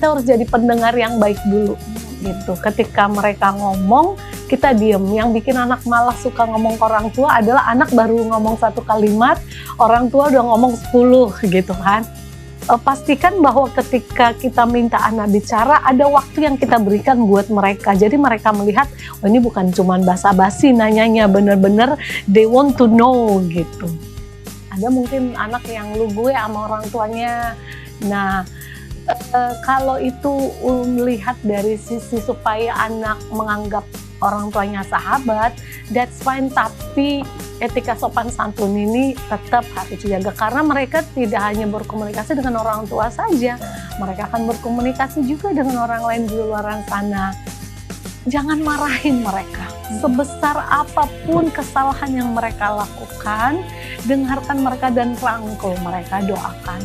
kita harus jadi pendengar yang baik dulu gitu. Ketika mereka ngomong, kita diem. Yang bikin anak malah suka ngomong ke orang tua adalah anak baru ngomong 1 kalimat, orang tua udah ngomong 10 gitu kan. Pastikan bahwa ketika kita minta anak bicara, ada waktu yang kita berikan buat mereka. Jadi mereka melihat, oh ini bukan cuma basa-basi nanyanya, bener-bener they want to know gitu. Ada mungkin anak yang lugu sama orang tuanya. Nah, kalau itu melihat dari sisi supaya anak menganggap orang tuanya sahabat, that's fine. Tapi etika sopan santun ini tetap harus dijaga, karena mereka tidak hanya berkomunikasi dengan orang tua saja, mereka akan berkomunikasi juga dengan orang lain di luar sana. Jangan marahin mereka, sebesar apapun kesalahan yang mereka lakukan, dengarkan mereka dan rangkul mereka, doakan.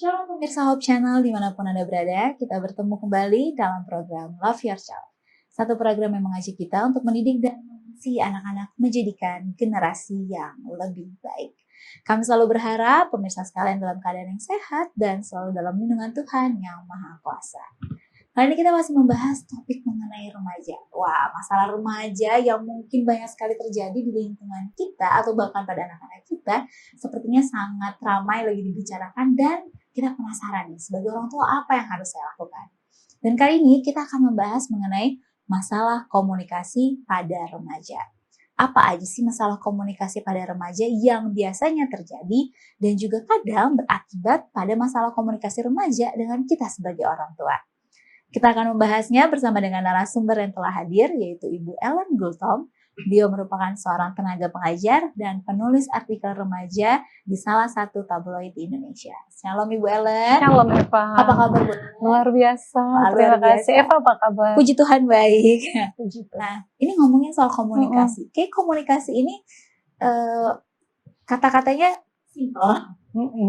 Shalom pemirsa Hope Channel dimanapun Anda berada, kita bertemu kembali dalam program Love Your Child. Satu program yang mengajak kita untuk mendidik dan mengisi anak-anak menjadikan generasi yang lebih baik. Kami selalu berharap pemirsa sekalian dalam keadaan yang sehat dan selalu dalam lindungan Tuhan yang Maha Kuasa. Kali ini kita masih membahas topik mengenai remaja. Wah, masalah remaja yang mungkin banyak sekali terjadi di lingkungan kita atau bahkan pada anak-anak kita sepertinya sangat ramai lagi dibicarakan dan kita penasaran nih sebagai orang tua apa yang harus saya lakukan. Dan kali ini kita akan membahas mengenai masalah komunikasi pada remaja. Apa aja sih masalah komunikasi pada remaja yang biasanya terjadi dan juga kadang berakibat pada masalah komunikasi remaja dengan kita sebagai orang tua. Kita akan membahasnya bersama dengan narasumber yang telah hadir, yaitu Ibu Ellen Gultom. Beliau merupakan seorang tenaga pengajar dan penulis artikel remaja di salah satu tabloid di Indonesia. Shalom Ibu Ellen. Shalom Eva. Apa kabar Bu? Luar biasa. Terima kasih. Eva, apa kabar? Puji Tuhan baik. Puji Tuhan. Nah, ini ngomongin soal komunikasi. Kayak komunikasi ini kata-katanya simpel.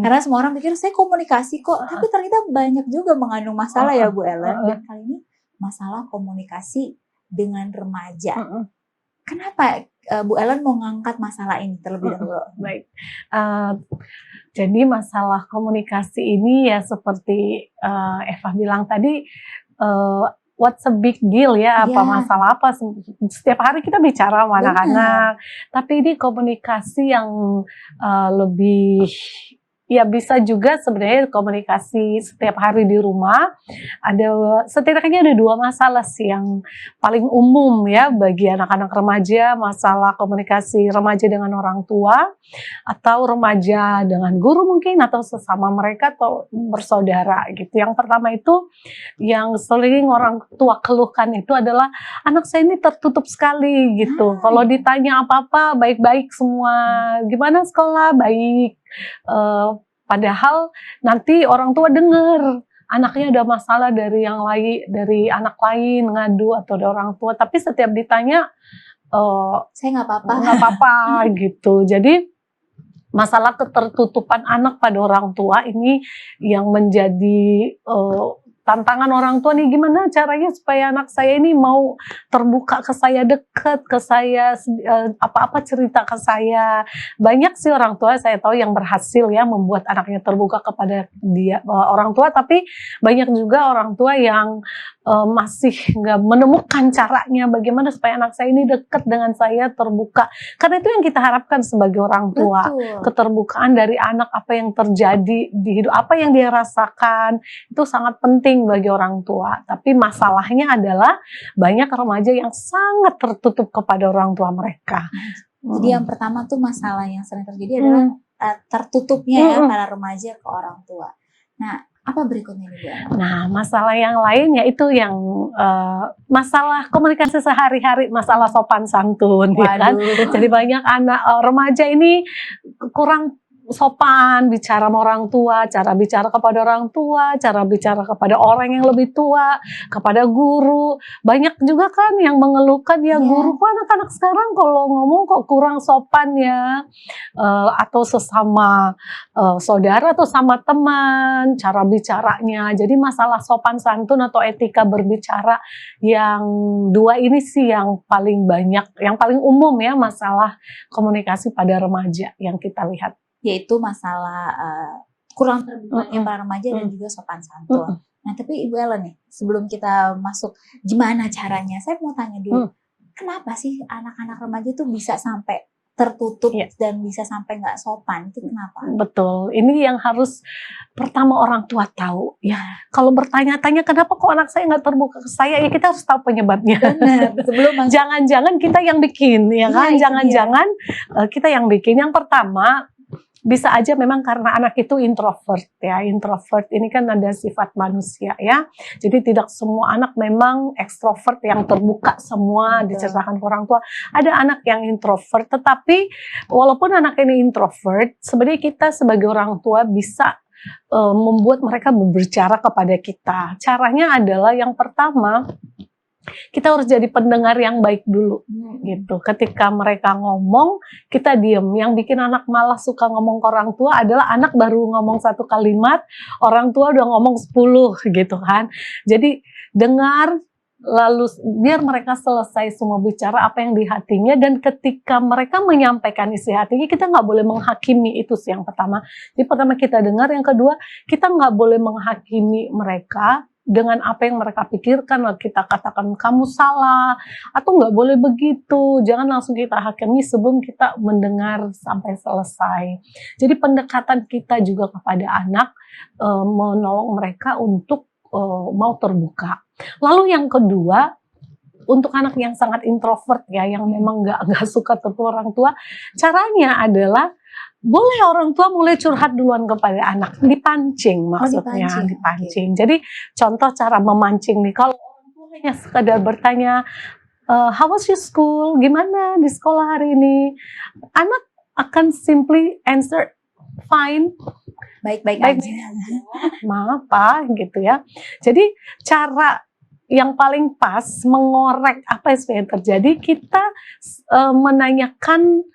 Karena semua orang pikir saya komunikasi kok, tapi ternyata banyak juga mengandung masalah ya Bu Ellen. Dan kali ini masalah komunikasi dengan remaja. Kenapa Bu Ellen mau ngangkat masalah ini terlebih dahulu? Baik, jadi masalah komunikasi ini ya seperti Eva bilang tadi, what's a big deal ya, apa masalah apa, setiap hari kita bicara sama anak-anak, tapi ini komunikasi yang lebih, ya bisa juga sebenarnya komunikasi setiap hari di rumah. Setidaknya ada 2 masalah sih yang paling umum ya bagi anak-anak remaja, masalah komunikasi remaja dengan orang tua, atau remaja dengan guru mungkin, atau sesama mereka, atau bersaudara gitu. Yang pertama itu, yang sering orang tua keluhkan itu adalah, anak saya ini tertutup sekali gitu. Kalau ditanya apa-apa baik-baik semua, gimana sekolah, baik. Padahal nanti orang tua dengar anaknya ada masalah dari yang lain, dari anak lain ngadu atau dari orang tua, tapi setiap ditanya saya nggak apa-apa gitu. Jadi masalah ketertutupan anak pada orang tua ini yang menjadi tantangan orang tua nih, gimana caranya supaya anak saya ini mau terbuka ke saya, deket ke saya, apa-apa cerita ke saya. Banyak sih orang tua saya tahu yang berhasil ya membuat anaknya terbuka kepada orang tua, tapi banyak juga orang tua yang masih nggak menemukan caranya bagaimana supaya anak saya ini dekat dengan saya, terbuka. Karena itu yang kita harapkan sebagai orang tua. Betul. Keterbukaan dari anak, apa yang terjadi di hidup, apa yang dia rasakan, itu sangat penting bagi orang tua. Tapi masalahnya adalah banyak remaja yang sangat tertutup kepada orang tua mereka. Jadi yang pertama tuh masalah yang sering terjadi adalah tertutupnya ya para remaja ke orang tua. Nah, apa berikutnya nih Bu? Nah, masalah yang lain yaitu yang masalah komunikasi sehari-hari, masalah sopan santun, ya kan? Jadi banyak anak remaja ini kurang sopan bicara sama orang tua, cara bicara kepada orang tua, cara bicara kepada orang yang lebih tua, kepada guru. Banyak juga kan yang mengeluhkan ya guru kok anak-anak sekarang kalau ngomong kok kurang sopan ya, atau sesama saudara atau sama teman, cara bicaranya. Jadi masalah sopan santun atau etika berbicara yang dua ini sih yang paling banyak, yang paling umum ya masalah komunikasi pada remaja yang kita lihat. Yaitu masalah kurang terbukanya para remaja dan juga sopan santun. Nah, tapi Ibu Ellen nih, sebelum kita masuk gimana caranya, saya mau tanya dulu, kenapa sih anak-anak remaja tuh bisa sampai tertutup dan bisa sampai nggak sopan? Itu kenapa? Betul, ini yang harus pertama orang tua tahu ya. Kalau bertanya-tanya kenapa kok anak saya nggak terbuka ke saya, ya kita harus tahu penyebabnya. Benar, sebelum jangan-jangan kita yang bikin, ya kan? Jangan-jangan kita yang bikin. Yang pertama, bisa aja memang karena anak itu introvert ya. Introvert ini kan ada sifat manusia ya. Jadi tidak semua anak memang ekstrovert yang terbuka semua diceritakan ke orang tua. Ada anak yang introvert, tetapi walaupun anak ini introvert, sebenarnya kita sebagai orang tua bisa membuat mereka berbicara kepada kita. Caranya adalah yang pertama, kita harus jadi pendengar yang baik dulu gitu. Ketika mereka ngomong, kita diem. Yang bikin anak malah suka ngomong ke orang tua adalah anak baru ngomong satu kalimat, orang tua udah ngomong 10 gitu kan. Jadi dengar, lalu biar mereka selesai semua bicara apa yang di hatinya, dan ketika mereka menyampaikan isi hatinya, kita nggak boleh menghakimi. Itu sih yang pertama. Jadi pertama kita dengar, yang kedua kita nggak boleh menghakimi mereka dengan apa yang mereka pikirkan. Kita katakan kamu salah atau nggak boleh begitu, jangan langsung kita hakimi sebelum kita mendengar sampai selesai. Jadi pendekatan kita juga kepada anak menolong mereka untuk mau terbuka. Lalu yang kedua, untuk anak yang sangat introvert ya, yang memang nggak suka ketemu orang tua, caranya adalah boleh orang tua mulai curhat duluan kepada anak, dipancing maksudnya, dipancing. Jadi contoh cara memancing nih, kalau orang tua hanya sekedar bertanya, how was your school, gimana di sekolah hari ini, anak akan simply answer, fine, baik-baik aja, maaf Pak, gitu ya. Jadi cara yang paling pas mengorek apa yang terjadi, kita menanyakan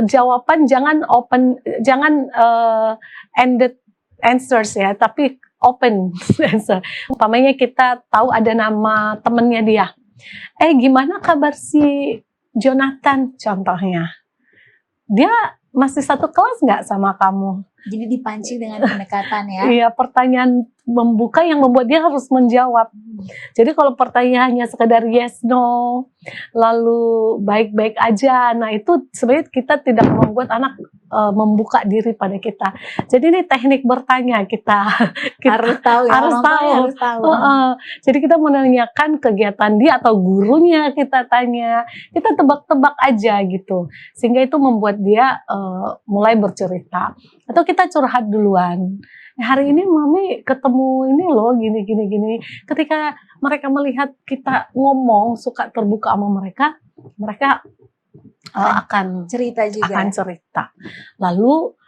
jawaban, jangan ended answers ya, tapi open answer. Umpamanya kita tahu ada nama temennya dia, gimana kabar si Jonathan contohnya, dia masih satu kelas nggak sama kamu? Jadi dipancing dengan pendekatan ya. Iya, pertanyaan membuka yang membuat dia harus menjawab. Jadi kalau pertanyaannya sekedar yes no, lalu baik-baik aja, nah itu sebenarnya kita tidak membuat anak membuka diri pada kita. Jadi ini teknik bertanya, kita harus tahu ya, harus tahu. Jadi kita menanyakan kegiatan dia atau gurunya, kita tanya, kita tebak-tebak aja gitu, sehingga itu membuat dia mulai bercerita. Atau kita curhat duluan. Hari ini mami ketemu ini loh, gini. Ketika mereka melihat kita ngomong, suka terbuka sama mereka, mereka akan cerita juga. Akan cerita. Lalu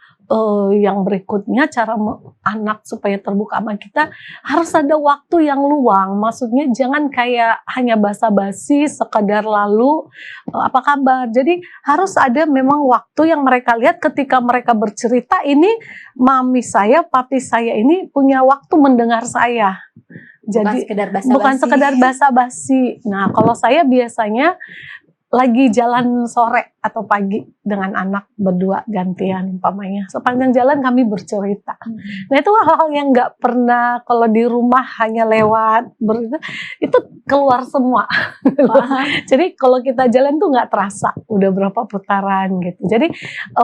yang berikutnya, cara anak supaya terbuka sama kita, harus ada waktu yang luang. Maksudnya jangan kayak hanya basa-basi sekadar lalu apa kabar. Jadi harus ada memang waktu yang mereka lihat ketika mereka bercerita, ini mami saya, papi saya ini punya waktu mendengar saya. Jadi bukan sekedar basa-basi. Nah, kalau saya biasanya lagi jalan sore atau pagi dengan anak berdua gantian umpamanya, sepanjang jalan kami bercerita. Nah itu hal-hal yang nggak pernah kalau di rumah hanya lewat itu keluar semua. Jadi kalau kita jalan tuh nggak terasa udah berapa putaran gitu. Jadi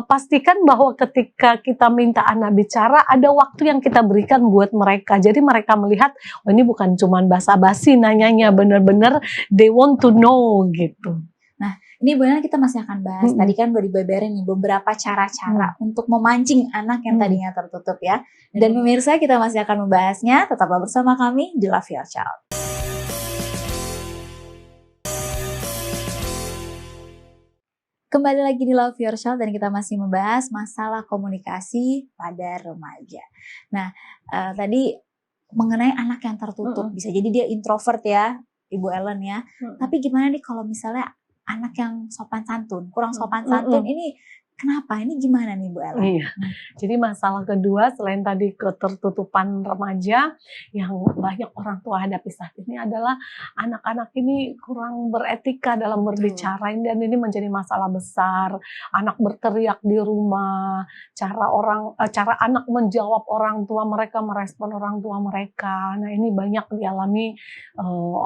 pastikan bahwa ketika kita minta anak bicara, ada waktu yang kita berikan buat mereka. Jadi mereka melihat, oh ini bukan cuman basa-basi nanyanya, bener-bener they want to know gitu. Nah, ini benar kita masih akan bahas. Tadi kan udah dibeberin nih beberapa cara-cara untuk memancing anak yang tadinya tertutup ya. Dan pemirsa, kita masih akan membahasnya. Tetaplah bersama kami di Love Your Child. Kembali lagi di Love Yourself dan kita masih membahas masalah komunikasi pada remaja. Nah, tadi mengenai anak yang tertutup, bisa jadi dia introvert ya, Ibu Ellen ya. Tapi gimana nih kalau misalnya anak yang sopan santun, kurang sopan santun ini kenapa? Ini gimana nih Bu Ellen? Iya. Jadi masalah kedua selain tadi ketertutupan remaja yang banyak orang tua hadapi saat ini adalah anak-anak ini kurang beretika dalam berbicara dan ini menjadi masalah besar. Anak berteriak di rumah, cara anak menjawab orang tua mereka, merespon orang tua mereka. Nah, ini banyak dialami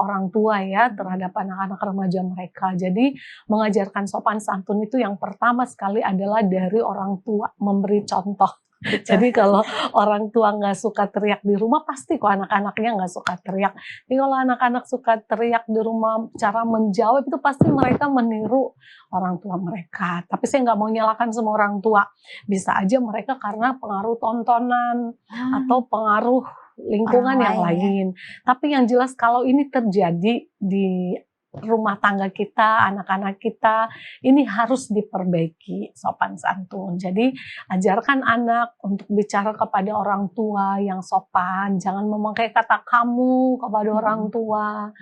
orang tua ya terhadap anak-anak remaja mereka. Jadi mengajarkan sopan santun itu yang pertama sekali adalah dari orang tua, memberi contoh. Jadi kalau orang tua nggak suka teriak di rumah, pasti kok anak-anaknya nggak suka teriak. Jadi kalau anak-anak suka teriak di rumah, cara menjawab itu pasti mereka meniru orang tua mereka. Tapi saya nggak mau nyalakan semua orang tua. Bisa aja mereka karena pengaruh tontonan atau pengaruh lingkungan yang lain. Tapi yang jelas kalau ini terjadi di rumah tangga kita, anak-anak kita, ini harus diperbaiki sopan santun. Jadi ajarkan anak untuk bicara kepada orang tua yang sopan, jangan memakai kata kamu kepada orang tua,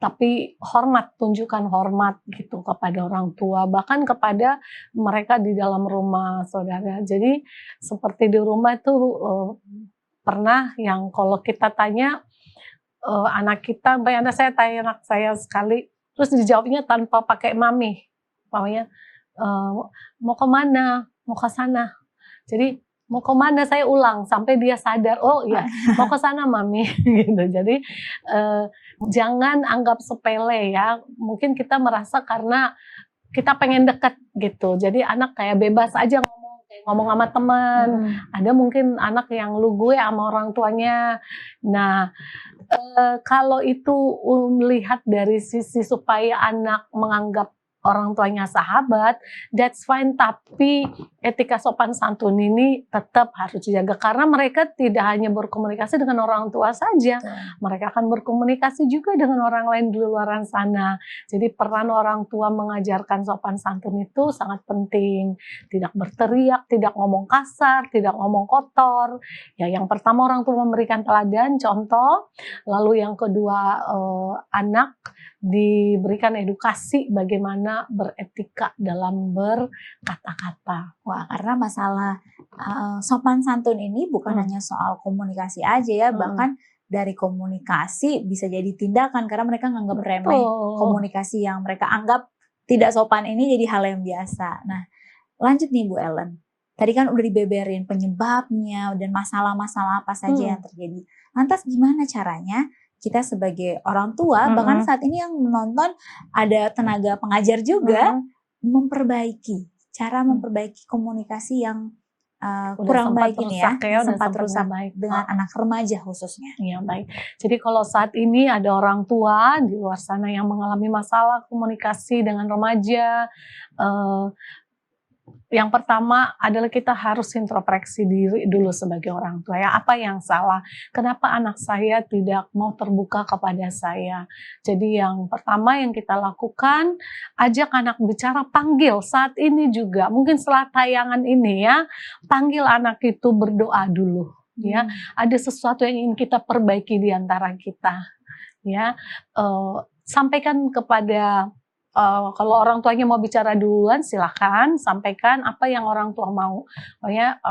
tapi hormat, tunjukkan hormat gitu kepada orang tua, bahkan kepada mereka di dalam rumah, saudara. Jadi seperti di rumah itu pernah yang kalau kita tanya anak kita, bayangin saya tanya anak saya sekali, terus dijawabnya tanpa pakai mami, mamanya mau kemana, mau ke sana. Jadi mau kemana saya ulang sampai dia sadar, oh iya mau ke sana mami, gitu. Jadi jangan anggap sepele ya. Mungkin kita merasa karena kita pengen deket gitu, jadi anak kayak bebas aja ngomong sama teman. Ada mungkin anak yang lugu ya sama orang tuanya. Nah, kalau itu melihat dari sisi supaya anak menganggap orang tuanya sahabat, that's fine. Tapi etika sopan santun ini tetap harus dijaga karena mereka tidak hanya berkomunikasi dengan orang tua saja, mereka akan berkomunikasi juga dengan orang lain di luar sana. Jadi peran orang tua mengajarkan sopan santun itu sangat penting. Tidak berteriak, tidak ngomong kasar, tidak ngomong kotor. Ya, yang pertama orang tua memberikan teladan, contoh. Lalu yang kedua anak diberikan edukasi bagaimana beretika dalam berkata-kata. Wah, karena masalah sopan santun ini bukan hanya soal komunikasi aja ya, bahkan dari komunikasi bisa jadi tindakan karena mereka nganggap remeh komunikasi yang mereka anggap tidak sopan ini jadi hal yang biasa. Nah, lanjut nih Bu Ellen. Tadi kan udah dibeberin penyebabnya dan masalah-masalah apa saja yang terjadi. Lantas gimana caranya kita sebagai orang tua, bahkan saat ini yang menonton ada tenaga pengajar juga, memperbaiki, cara memperbaiki komunikasi yang kurang baik ini ya, sempat rusak dengan anak remaja khususnya. Iya, baik. Jadi kalau saat ini ada orang tua di luar sana yang mengalami masalah komunikasi dengan remaja, yang pertama adalah kita harus introspeksi diri dulu sebagai orang tua ya, apa yang salah, kenapa anak saya tidak mau terbuka kepada saya. Jadi yang pertama yang kita lakukan, ajak anak bicara, panggil saat ini juga, mungkin setelah tayangan ini ya, panggil anak itu berdoa dulu ya, ada sesuatu yang ingin kita perbaiki di antara kita ya, sampaikan kepada kalau orang tuanya mau bicara duluan, silakan sampaikan apa yang orang tua mau. Pokoknya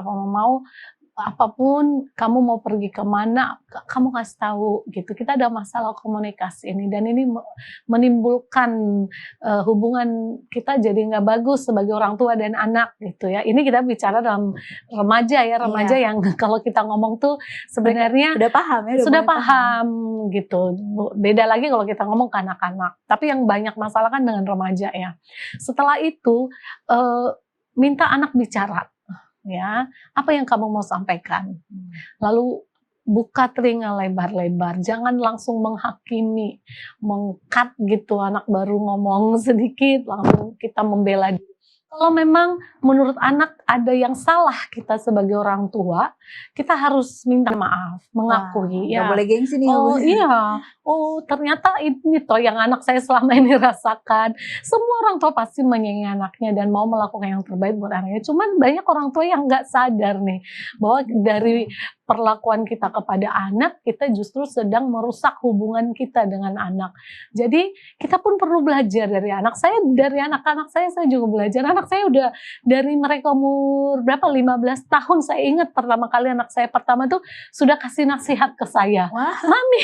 apapun kamu mau pergi kemana, kamu kasih tahu gitu. Kita ada masalah komunikasi ini dan ini menimbulkan hubungan kita jadi nggak bagus sebagai orang tua dan anak gitu ya. Ini kita bicara dalam remaja ya, remaja yang kalau kita ngomong tuh sebenarnya sudah paham ya, sudah paham gitu. Beda lagi kalau kita ngomong ke anak-anak. Tapi yang banyak masalah kan dengan remaja ya. Setelah itu minta anak bicara. Ya, apa yang kamu mau sampaikan? Lalu buka telinga lebar-lebar, jangan langsung menghakimi, meng-cut gitu anak baru ngomong sedikit, langsung kita membela. Kalau memang menurut anak ada yang salah kita sebagai orang tua, kita harus minta maaf, mengakui Nggak ya. boleh gengsi nih ya Bu. Oh iya, oh ternyata ini toh yang anak saya selama ini rasakan. Semua orang tua pasti menyayangi anaknya dan mau melakukan yang terbaik buat anaknya. Cuman banyak orang tua yang nggak sadar nih bahwa dari perlakuan kita kepada anak, kita justru sedang merusak hubungan kita dengan anak. Jadi kita pun perlu belajar dari anak saya, dari anak-anak saya juga belajar. Anak saya udah dari mereka umur berapa, 15 tahun, saya ingat pertama kali anak saya pertama tuh sudah kasih nasihat ke saya. Wah, Mami,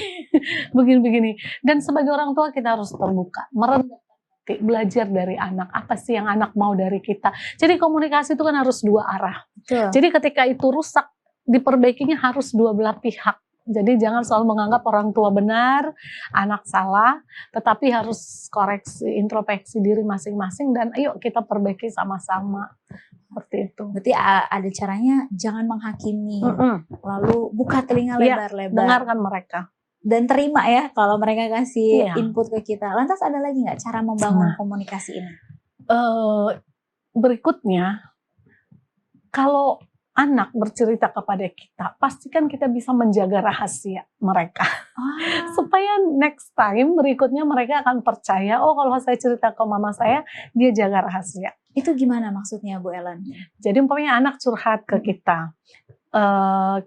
begini-begini. Dan sebagai orang tua kita harus terbuka, merendah hati, belajar dari anak. Apa sih yang anak mau dari kita. Jadi komunikasi itu kan harus dua arah. betul. Jadi ketika itu rusak, diperbaikinya harus dua belah pihak. Jadi jangan selalu menganggap orang tua benar, anak salah, tetapi harus koreksi, introspeksi diri masing-masing dan ayo kita perbaiki sama-sama. Seperti itu. Berarti ada caranya jangan menghakimi, lalu buka telinga Iya, lebar-lebar. dengarkan mereka. Dan terima ya kalau mereka kasih Iya. input ke kita. Lantas ada lagi nggak cara membangun komunikasi ini? Berikutnya, kalau anak bercerita kepada kita, pastikan kita bisa menjaga rahasia mereka. Supaya next time berikutnya mereka akan percaya, oh kalau saya cerita ke mama saya, dia jaga rahasia. Itu gimana maksudnya Bu Ellen? Jadi umpamanya anak curhat ke kita,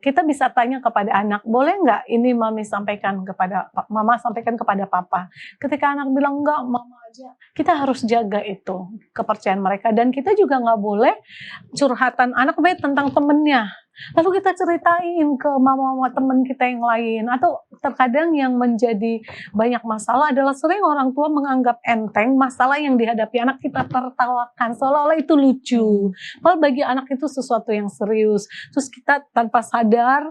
kita bisa tanya kepada anak, boleh nggak ini mama sampaikan kepada papa. Ketika anak bilang enggak, mama aja, kita harus jaga itu kepercayaan mereka. Dan kita juga nggak boleh curhatan anak tentang temennya. Lalu kita ceritain ke mama-mama teman kita yang lain. Atau terkadang yang menjadi banyak masalah adalah sering orang tua menganggap enteng masalah yang dihadapi anak, kita tertawakan seolah-olah itu lucu. Padahal bagi anak itu sesuatu yang serius. Terus kita tanpa sadar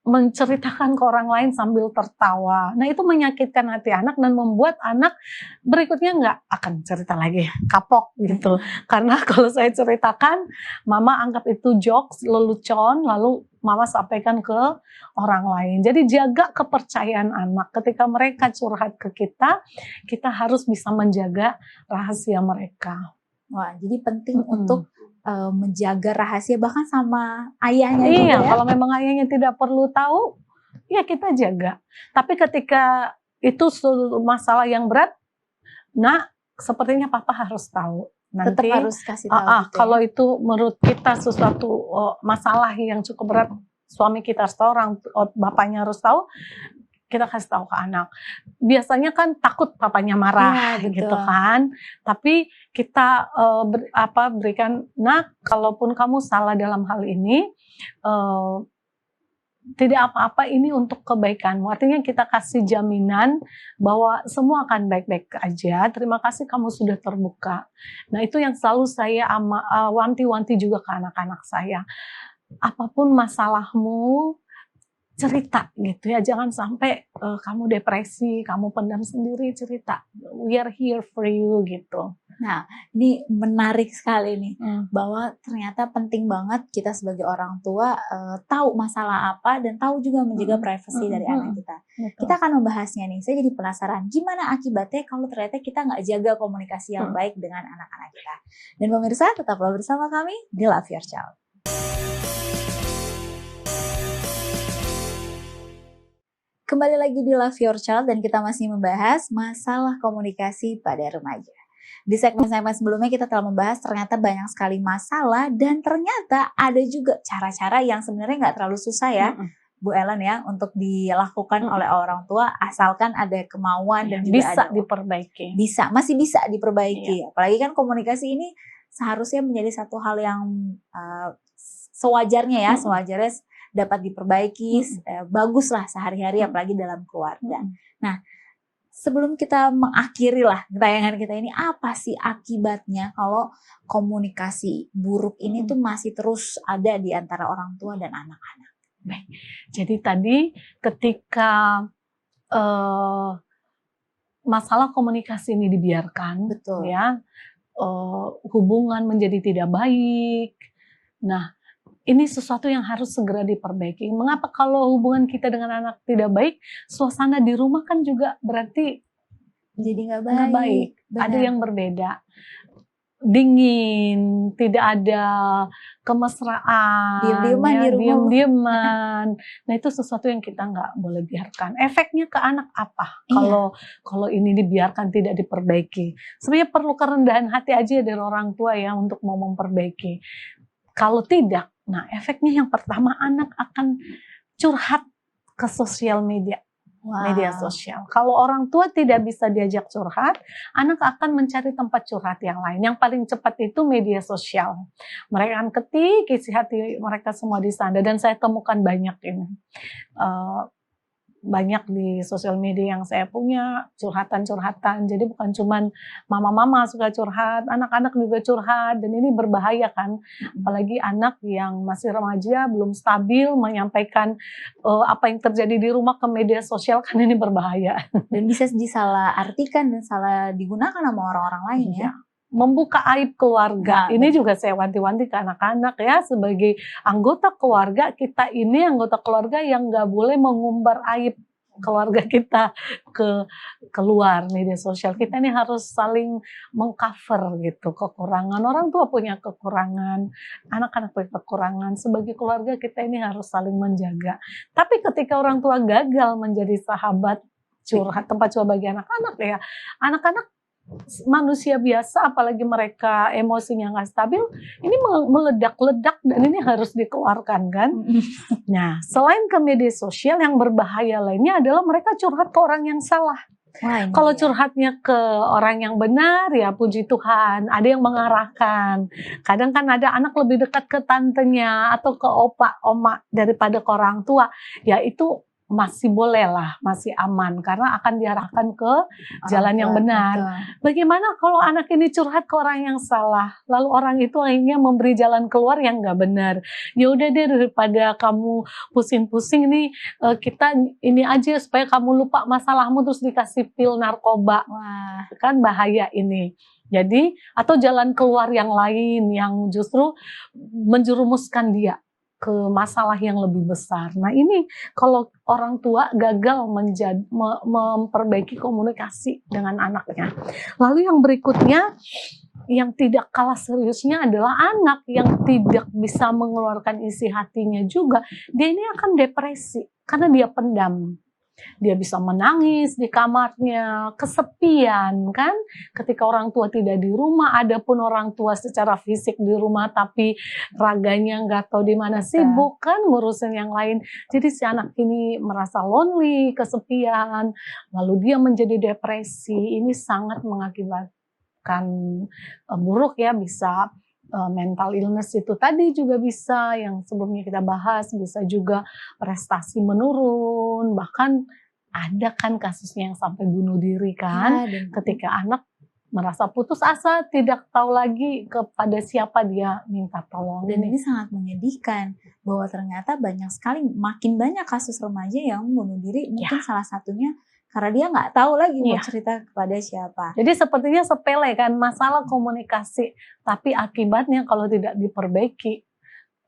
menceritakan ke orang lain sambil tertawa. Nah itu menyakitkan hati anak dan membuat anak berikutnya nggak akan cerita lagi, kapok gitu. Karena kalau saya ceritakan, mama anggap itu jokes, lelucon, lalu mama sampaikan ke orang lain. Jadi jaga kepercayaan anak. Ketika mereka curhat ke kita, kita harus bisa menjaga rahasia mereka. Wah, jadi penting untuk menjaga rahasia bahkan sama ayahnya juga Iya, ya? kalau memang ayahnya tidak perlu tahu, ya kita jaga. Tapi ketika itu masalah yang berat, nah sepertinya papa harus tahu. Nanti Tetap harus kasih tahu. Gitu kalau itu menurut kita sesuatu masalah yang cukup berat, suami kita harus tahu, bapaknya harus tahu, kita kasih tahu ke anak. Biasanya kan takut papanya marah, ya, gitu kan. Tapi kita berikan, nah kalaupun kamu salah dalam hal ini, tidak apa-apa, ini untuk kebaikanmu. Artinya kita kasih jaminan bahwa semua akan baik-baik aja. Terima kasih kamu sudah terbuka. Nah itu yang selalu saya wanti-wanti juga ke anak-anak saya. Apapun masalahmu, cerita gitu ya. Jangan sampai kamu depresi, kamu pendam sendiri, cerita. We are here for you gitu. Nah, ini menarik sekali nih, bahwa ternyata penting banget kita sebagai orang tua tahu masalah apa dan tahu juga menjaga privasi dari anak kita. Betul. Kita akan membahasnya nih, saya jadi penasaran gimana akibatnya kalau ternyata kita nggak jaga komunikasi yang baik dengan anak-anak kita. Dan pemirsa, tetaplah bersama kami di Love Your Child. Kembali lagi di Love Your Child dan kita masih membahas masalah komunikasi pada remaja. Di segmen-segmen sebelumnya kita telah membahas ternyata banyak sekali masalah dan ternyata ada juga cara-cara yang sebenarnya nggak terlalu susah ya, Bu Ellen ya, untuk dilakukan oleh orang tua asalkan ada kemauan dan juga bisa ada diperbaiki. Masih bisa diperbaiki. Apalagi kan komunikasi ini seharusnya menjadi satu hal yang sewajarnya ya, sewajarnya dapat diperbaiki, baguslah sehari-hari apalagi dalam keluarga. Nah, sebelum kita mengakhiri lah tayangan kita ini, apa sih akibatnya kalau komunikasi buruk ini tuh masih terus ada di antara orang tua dan anak-anak? Baik. Jadi tadi ketika masalah komunikasi ini dibiarkan, betul ya, hubungan menjadi tidak baik. Nah, ini sesuatu yang harus segera diperbaiki. Mengapa kalau hubungan kita dengan anak tidak baik, suasana di rumah kan juga berarti jadi nggak baik. Benar. Ada yang berbeda. dingin, tidak ada kemesraan, Diem-dieman ya, di rumah. diem-dieman. Nah itu sesuatu yang kita nggak boleh biarkan. Efeknya ke anak apa? Iya. Kalau ini dibiarkan tidak diperbaiki. Sebenarnya perlu kerendahan hati aja dari orang tua ya untuk mau memperbaiki. Kalau tidak, nah efeknya yang pertama anak akan curhat ke sosial media. Media Wow. sosial. Kalau orang tua tidak bisa diajak curhat, anak akan mencari tempat curhat yang lain. Yang paling cepat itu media sosial. Mereka akan ketik isi hati mereka semua di sana. Dan saya temukan banyak ini. Banyak di sosial media yang saya punya curhatan-curhatan. Jadi bukan cuman mama-mama suka curhat, anak-anak juga curhat, dan ini berbahaya kan. Apalagi anak yang masih remaja belum stabil menyampaikan apa yang terjadi di rumah ke media sosial, kan ini berbahaya. Dan bisa disalahartikan dan salah digunakan sama orang-orang lain ya. Membuka aib keluarga. Nah, Ini juga saya wanti-wanti ke anak-anak ya, sebagai anggota keluarga, kita ini anggota keluarga yang nggak boleh mengumbar aib keluarga kita ke keluar media sosial. Kita ini harus saling mengcover gitu kekurangan. Orang tua punya kekurangan, anak-anak punya kekurangan. Sebagai keluarga kita ini harus saling menjaga. Tapi ketika orang tua gagal menjadi sahabat curhat, tempat curhat bagi anak-anak ya, anak-anak manusia biasa, apalagi mereka emosinya nggak stabil, ini meledak-ledak dan ini harus dikeluarkan kan. Nah, selain ke media sosial, yang berbahaya lainnya adalah mereka curhat ke orang yang salah. Wah, Kalau curhatnya ke orang yang benar, ya puji Tuhan, ada yang mengarahkan. Kadang kan ada anak lebih dekat ke tantenya atau ke opa, oma daripada ke orang tua, ya itu masih boleh lah, masih aman, karena akan diarahkan ke jalan yang benar. Bagaimana kalau anak ini curhat ke orang yang salah, lalu orang itu akhirnya memberi jalan keluar yang nggak benar? Ya udah deh, daripada kamu pusing-pusing nih, kita ini aja supaya kamu lupa masalahmu terus dikasih pil narkoba. Wah, Kan bahaya ini. Jadi, atau jalan keluar yang lain yang justru menjerumuskan dia ke masalah yang lebih besar. Nah ini kalau orang tua gagal memperbaiki komunikasi dengan anaknya. Lalu yang berikutnya, yang tidak kalah seriusnya adalah anak yang tidak bisa mengeluarkan isi hatinya juga. Dia ini akan depresi karena dia pendam. Dia bisa menangis di kamarnya, kesepian kan, ketika orang tua tidak di rumah. Adapun orang tua secara fisik di rumah tapi raganya nggak tahu di mana, sibuk kan ngurusin yang lain. Jadi si anak ini merasa lonely, kesepian, lalu dia menjadi depresi. Ini sangat mengakibatkan buruk ya, bisa mental illness itu tadi juga bisa, yang sebelumnya kita bahas, bisa juga prestasi menurun, bahkan ada kan kasusnya yang sampai bunuh diri kan, ketika anak merasa putus asa, tidak tahu lagi kepada siapa dia minta tolong. Dan ini sangat menyedihkan bahwa ternyata banyak sekali, makin banyak kasus remaja yang bunuh diri, mungkin salah satunya karena dia nggak tahu lagi mau cerita kepada siapa. Jadi sepertinya sepele kan, masalah komunikasi, tapi akibatnya kalau tidak diperbaiki,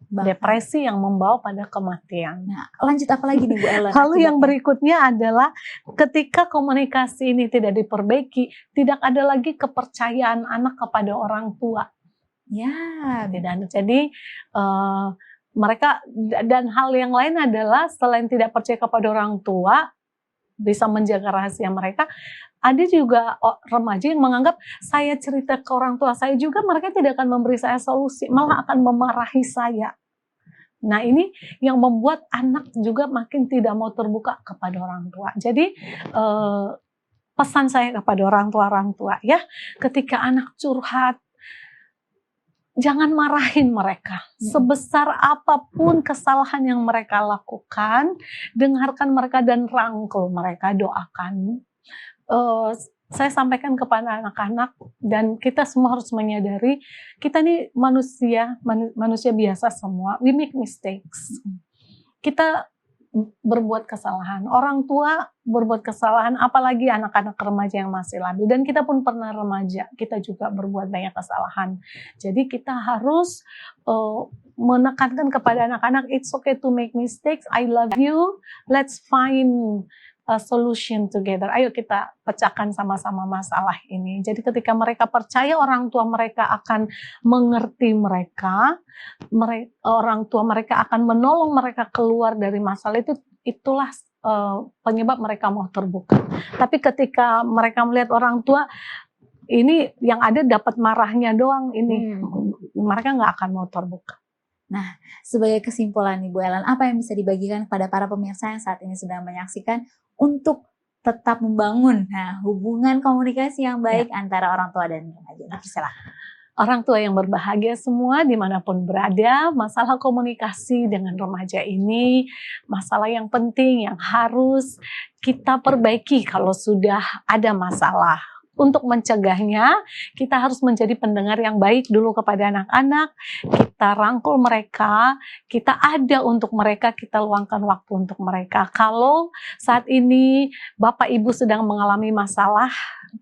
depresi yang membawa pada kematian. Nah, lanjut apa lagi nih Bu Ellen? Lalu yang berikutnya adalah ketika komunikasi ini tidak diperbaiki, tidak ada lagi kepercayaan anak kepada orang tua. Ya, tidak. Jadi mereka, dan hal yang lain adalah selain tidak percaya kepada orang tua, bisa menjaga rahasia mereka, ada juga remaja yang menganggap saya cerita ke orang tua saya juga, mereka tidak akan memberi saya solusi, malah akan memarahi saya. Nah ini yang membuat anak juga makin tidak mau terbuka kepada orang tua. Jadi pesan saya kepada orang tua ya, ketika anak curhat, jangan marahin mereka. Sebesar apapun kesalahan yang mereka lakukan, dengarkan mereka dan rangkul mereka, doakan. Saya sampaikan kepada anak-anak, dan kita semua harus menyadari, kita ini manusia biasa semua, we make mistakes. Kita berbuat kesalahan, orang tua berbuat kesalahan, apalagi anak-anak remaja yang masih labil, dan kita pun pernah remaja, kita juga berbuat banyak kesalahan. Jadi kita harus menekankan kepada anak-anak, it's okay to make mistakes, I love you, let's find solution together. Ayo kita pecahkan sama-sama masalah ini. Jadi ketika mereka percaya orang tua mereka akan mengerti mereka, orang tua mereka akan menolong mereka keluar dari masalah itu, itulah penyebab mereka mau terbuka. Tapi ketika mereka melihat orang tua ini yang ada dapat marahnya doang, ini mereka nggak akan mau terbuka. Nah, sebagai kesimpulan Ibu Ellen, apa yang bisa dibagikan kepada para pemirsa yang saat ini sedang menyaksikan untuk tetap membangun hubungan komunikasi yang baik antara orang tua dan remaja? Silakan. Orang tua yang berbahagia semua dimanapun berada, masalah komunikasi dengan remaja ini masalah yang penting yang harus kita perbaiki kalau sudah ada masalah. Untuk mencegahnya, kita harus menjadi pendengar yang baik dulu kepada anak-anak, kita rangkul mereka, kita ada untuk mereka, kita luangkan waktu untuk mereka. Kalau saat ini Bapak Ibu sedang mengalami masalah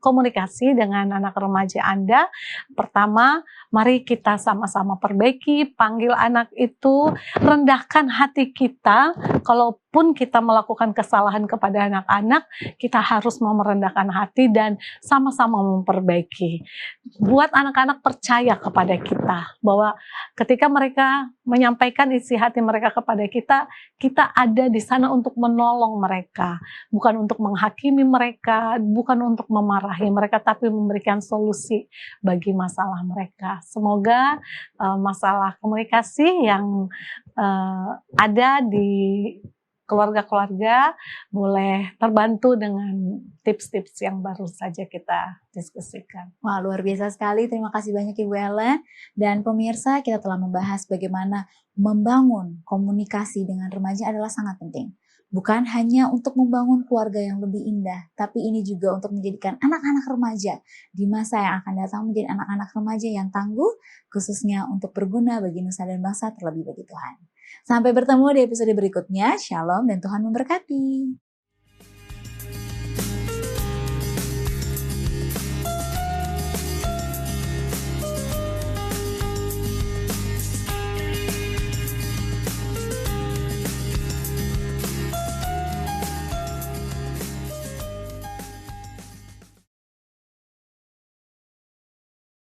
komunikasi dengan anak remaja Anda, pertama, mari kita sama-sama perbaiki, panggil anak itu, rendahkan hati kita. Kalaupun kita melakukan kesalahan kepada anak-anak, kita harus mau merendahkan hati dan sama-sama memperbaiki. Buat anak-anak percaya kepada kita, bahwa ketika mereka menyampaikan isi hati mereka kepada kita, kita ada di sana untuk menolong mereka. Bukan untuk menghakimi mereka, bukan untuk memarahi mereka, tapi memberikan solusi bagi masalah mereka. Semoga masalah komunikasi yang ada di keluarga-keluarga boleh terbantu dengan tips-tips yang baru saja kita diskusikan. Wah, luar biasa sekali. Terima kasih banyak Ibu Ellen. Dan pemirsa, kita telah membahas bagaimana membangun komunikasi dengan remaja adalah sangat penting. Bukan hanya untuk membangun keluarga yang lebih indah, tapi ini juga untuk menjadikan anak-anak remaja di masa yang akan datang menjadi anak-anak remaja yang tangguh, khususnya untuk berguna bagi nusa dan bangsa, terlebih bagi Tuhan. Sampai bertemu di episode berikutnya. Shalom dan Tuhan memberkati.